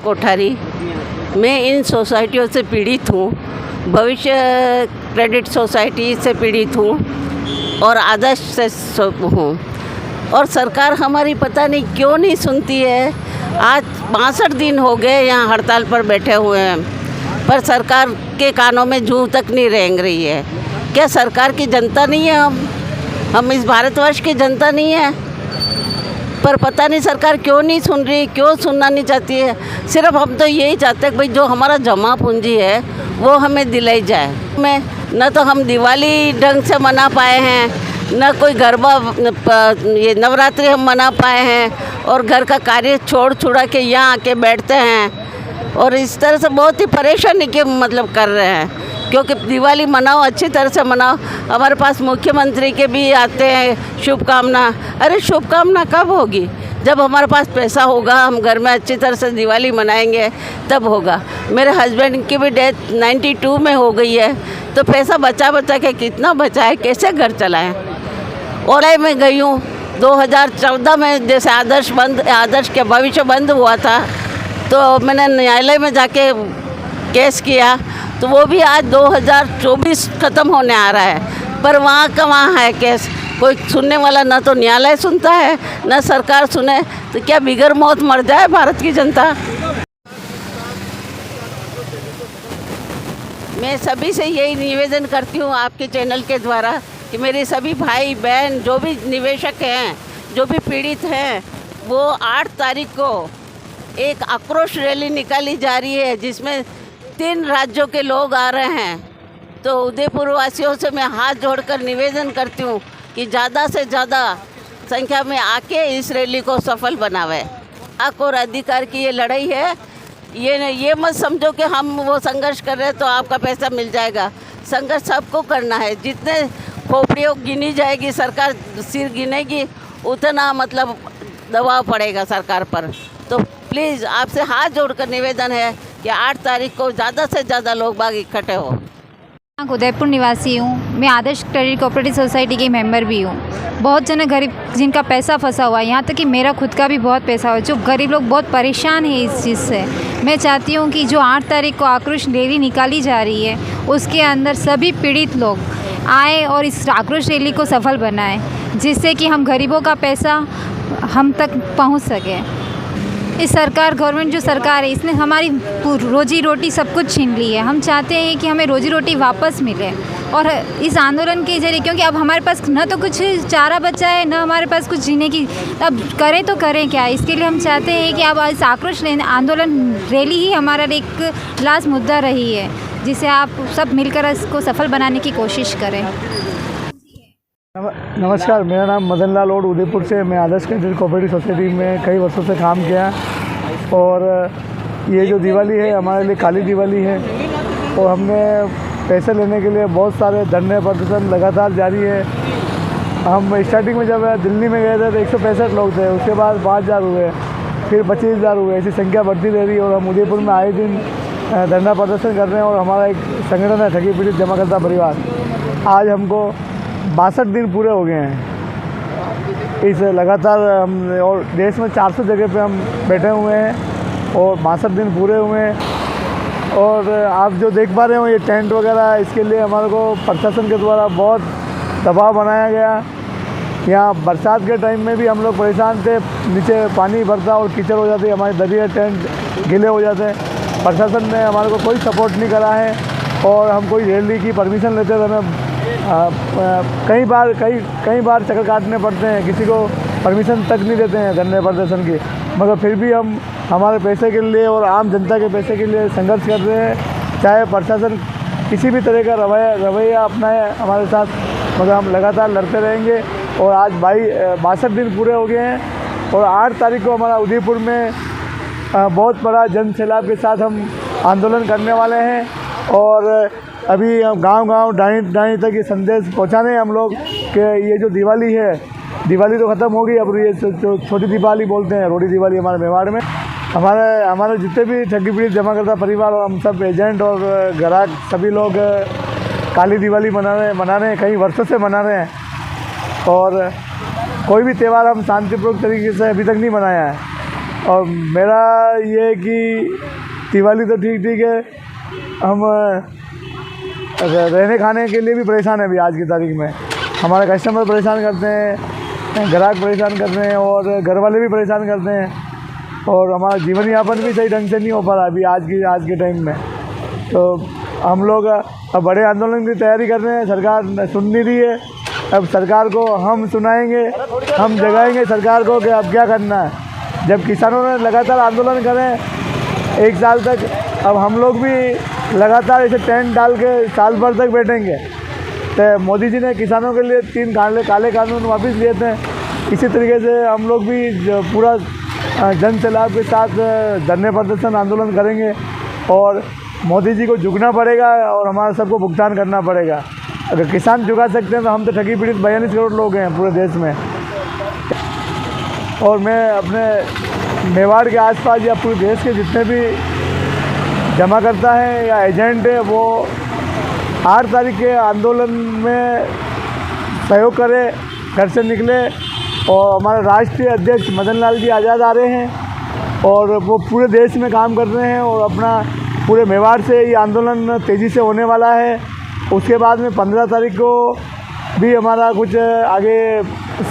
कोठारी। मैं इन सोसाइटियों से पीड़ित हूँ। भविष्य क्रेडिट सोसाइटी से पीड़ित हूँ और आदर्श से हूँ। और सरकार हमारी पता नहीं क्यों नहीं सुनती है। आज 62 दिन हो गए यहाँ हड़ताल पर बैठे हुए हैं, पर सरकार के कानों में जूं तक नहीं रेंग रही है। क्या सरकार की जनता नहीं है? हम इस भारतवर्ष की जनता नहीं है? पर पता नहीं सरकार क्यों नहीं सुन रही, क्यों सुनना नहीं चाहती है। सिर्फ हम तो यही चाहते हैं कि भाई जो हमारा जमा पूंजी है वो हमें दिलाई जाए। मैं न तो हम दिवाली ढंग से मना पाए हैं, न कोई गरबा ये नवरात्रि हम मना पाए हैं, और घर का कार्य छोड़ छुड़ा के यहाँ आके बैठते हैं और इस तरह से बहुत ही परेशानी के मतलब कर रहे हैं। क्योंकि दिवाली मनाओ, अच्छी तरह से मनाओ। हमारे पास मुख्यमंत्री के भी आते हैं शुभकामना। अरे शुभकामना कब होगी? जब हमारे पास पैसा होगा, हम घर में अच्छी तरह से दिवाली मनाएंगे तब होगा। मेरे हस्बैंड की भी डेथ 92 में हो गई है, तो पैसा बचा बचा के कितना बचा है, कैसे घर चलाएं? और मैं गई हूँ 2014 में, जैसे आदर्श के भविष्य बंद हुआ था, तो मैंने न्यायालय में जाके केस किया, तो वो भी आज 2024 ख़त्म होने आ रहा है, पर वहाँ का वहाँ है केस। कोई सुनने वाला ना तो न्यायालय सुनता है, ना सरकार सुने। तो क्या बिगर मौत मर जाए भारत की जनता? मैं सभी से यही निवेदन करती हूँ आपके चैनल के द्वारा कि मेरे सभी भाई बहन जो भी निवेशक हैं, जो भी पीड़ित हैं, वो 8 तारीख को एक आक्रोश रैली निकाली जा रही है, जिसमें 3 राज्यों के लोग आ रहे हैं। तो उदयपुर वासियों से मैं हाथ जोड़कर निवेदन करती हूँ कि ज़्यादा से ज़्यादा संख्या में आके इस रैली को सफल बनावे। हक और अधिकार की ये लड़ाई है। ये मत समझो कि हम वो संघर्ष कर रहे हैं तो आपका पैसा मिल जाएगा। संघर्ष सबको करना है। जितने खोपड़ियों गिनी जाएगी, सरकार सिर गिनेगी, उतना मतलब दबाव पड़ेगा सरकार पर। तो प्लीज़ आपसे हाथ जोड़कर निवेदन है कि 8 तारीख को ज़्यादा से ज़्यादा लोग बाग इकट्ठे हो। उदयपुर निवासी हूँ। मैं आदर्श क्रेडिट कोऑपरेटिव सोसाइटी की मेंबर भी हूँ। बहुत जने गरीब जिनका पैसा फंसा हुआ है, यहाँ तक कि मेरा खुद का भी बहुत पैसा हुआ है। जो गरीब लोग बहुत परेशान हैं इस चीज़ से। मैं चाहती हूँ कि जो 8 तारीख को आक्रोश रैली निकाली जा रही है, उसके अंदर सभी पीड़ित लोग आए और इस आक्रोश रैली को सफल बनाएं, जिससे कि हम गरीबों का पैसा हम तक पहुँच सके। इस सरकार गवर्नमेंट जो सरकार है, इसने हमारी रोजी रोटी सब कुछ छीन ली है। हम चाहते हैं कि हमें रोजी रोटी वापस मिले, और इस आंदोलन के जरिए, क्योंकि अब हमारे पास न तो कुछ चारा बचा है, न हमारे पास कुछ जीने की, अब करें तो करें क्या। इसके लिए हम चाहते हैं कि अब इस आक्रोश आंदोलन रैली ही हमारा एक लास्ट मुद्दा रही है, जिसे आप सब मिलकर इसको सफल बनाने की कोशिश करें। नमस्कार, मेरा नाम मदन लाल और उदयपुर से। मैं आदर्श क्रेडिट कोऑपरेटिव सोसाइटी में कई वर्षों से काम किया, और ये जो दिवाली है हमारे लिए काली दिवाली है। और हमने पैसे लेने के लिए बहुत सारे धरने प्रदर्शन लगातार जारी है। हम स्टार्टिंग में जब दिल्ली में गए थे तो 165 लोग थे, उसके बाद 5000 हुए, फिर 25000 हुए, ऐसी संख्या बढ़ती रह रही है। और हम उदयपुर में आए दिन धरना प्रदर्शन कर रहे हैं, और हमारा एक संगठन है ठगी पीड़ित जमाकर्ता परिवार। आज हमको 62 दिन पूरे हो गए हैं इस लगातार हम, और देश में 400 जगह पे हम बैठे हुए हैं, और 62 दिन पूरे हुए हैं। और आप जो देख पा रहे हो ये टेंट वगैरह, इसके लिए हमारे को प्रशासन के द्वारा बहुत दबाव बनाया गया। यहाँ बरसात के टाइम में भी हम लोग परेशान थे, नीचे पानी भरता और कीचड़ हो जाती, हमारे दरिया टेंट गीले हो जाते हैं। प्रशासन ने हमारे को कोई सपोर्ट नहीं करा है, और हम कोई रैली की परमिशन लेते थे हमें कई बार चक्कर काटने पड़ते हैं, किसी को परमिशन तक नहीं देते हैं धरने प्रदर्शन की। मगर फिर भी हम हमारे पैसे के लिए और आम जनता के पैसे के लिए संघर्ष कर रहे हैं। चाहे प्रशासन किसी भी तरह का रवैया अपनाए हमारे साथ, मगर हम लगातार लड़ते रहेंगे। और आज 62 दिन पूरे हो गए हैं, और 8 तारीख को हमारा उदयपुर में बहुत बड़ा जन सैलाब के साथ हम आंदोलन करने वाले हैं। और अभी हम गांव-गांव डाणी तक ये संदेश पहुंचाने हैं हम लोग कि ये जो दिवाली है, दिवाली तो ख़त्म हो गई, अब ये जो छोटी दिवाली बोलते हैं, रोटी दिवाली हमारे मेवाड़ में। हमारे जितने भी ठगी पीड़ित जमाकर्ता परिवार और हम सब एजेंट और ग्राहक सभी लोग काली दिवाली मना रहे हैं, कई वर्षों से मना रहे हैं। और कोई भी त्यौहार हम शांतिपूर्वक तरीके से अभी तक नहीं मनाया है। और मेरा ये है कि दिवाली तो ठीक ठीक है, हम रहने खाने के लिए भी परेशान है अभी आज की तारीख में। हमारे कस्टमर परेशान करते हैं, ग्राहक परेशान करते हैं और घर वाले भी परेशान करते हैं और हमारा जीवन यापन भी सही ढंग से नहीं हो पा रहा अभी आज के टाइम में। तो हम लोग अब बड़े आंदोलन की तैयारी कर रहे हैं, सरकार सुन नहीं रही है। अब सरकार को हम सुनाएंगे, हम जगाएंगे सरकार को कि अब क्या करना है। जब किसानों ने लगातार आंदोलन करें 1 साल तक, अब हम लोग भी लगातार ऐसे टेंट डाल के साल भर तक बैठेंगे। तो मोदी जी ने किसानों के लिए 3 काले कानून वापस लिए थे, इसी तरीके से हम लोग भी पूरा जन सैलाब के साथ धरने प्रदर्शन आंदोलन करेंगे और मोदी जी को झुकना पड़ेगा और हमारा सबको भुगतान करना पड़ेगा। अगर किसान झुका सकते हैं तो हम तो ठगी पीड़ित 42 करोड़ लोग हैं पूरे देश में। और मैं अपने मेवाड़ के आसपास या पूरे देश के जितने भी जमा करता है या एजेंट है वो 8 तारीख के आंदोलन में सहयोग करें, घर से निकले। और हमारे राष्ट्रीय अध्यक्ष मदन लाल जी आज़ाद आ रहे हैं और वो पूरे देश में काम कर रहे हैं और अपना पूरे मेवाड़ से ये आंदोलन तेज़ी से होने वाला है। उसके बाद में 15 तारीख को भी हमारा कुछ आगे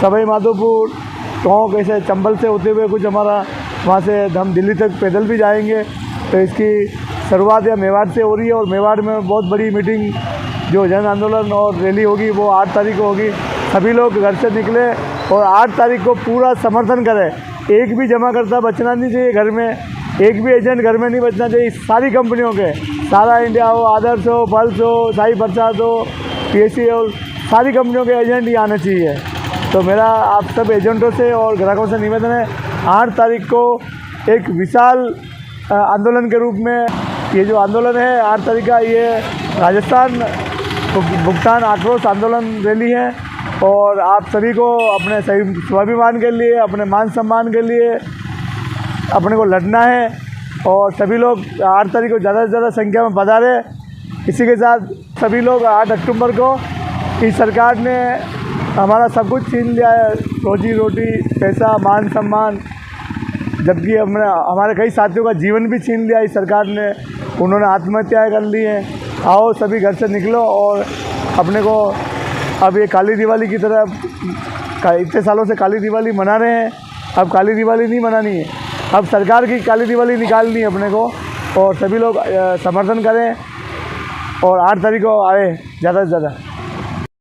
सवाई माधोपुर गाँव कैसे चंबल से होते हुए कुछ हमारा वहाँ से हम दिल्ली तक पैदल भी जाएंगे। तो इसकी शुरुआत या मेवाड़ से हो रही है और मेवाड़ में बहुत बड़ी मीटिंग जो जन आंदोलन और रैली होगी वो 8 तारीख को होगी। सभी लोग घर से निकले और 8 तारीख को पूरा समर्थन करें। एक भी जमा करता बचना नहीं चाहिए घर में, एक भी एजेंट घर में नहीं बचना चाहिए। सारी कंपनियों के, सारा इंडिया हो, आदर्श हो, पल्स हो, साई प्रसाद हो, PSC हो, सारी कंपनियों के एजेंट ही आने चाहिए। तो मेरा आप सब एजेंटों से और ग्राहकों से निवेदन है 8 तारीख को एक विशाल आंदोलन के रूप में ये जो आंदोलन है 8 तारीख का, ये राजस्थान भुगतान आक्रोश आंदोलन रैली है। और आप सभी को अपने सही स्वाभिमान के लिए, अपने मान सम्मान के लिए अपने को लड़ना है और सभी लोग 8 तारीख को ज़्यादा से ज़्यादा संख्या में पधारे। इसी के साथ सभी लोग 8 अक्टूबर को इस सरकार ने हमारा सब कुछ छीन लिया है, रोजी रोटी, पैसा, मान सम्मान, जबकि हमारे कई साथियों का जीवन भी छीन लिया इस सरकार ने। उन्होंने आत्महत्याएं कर ली हैं। आओ सभी घर से निकलो और अपने को अब ये काली दिवाली की तरह इतने सालों से काली दिवाली मना रहे हैं, अब काली दिवाली नहीं मनानी है, अब सरकार की काली दिवाली निकालनी है अपने को। और सभी लोग समर्थन करें और 8 तारीख को आए ज़्यादा से ज़्यादा।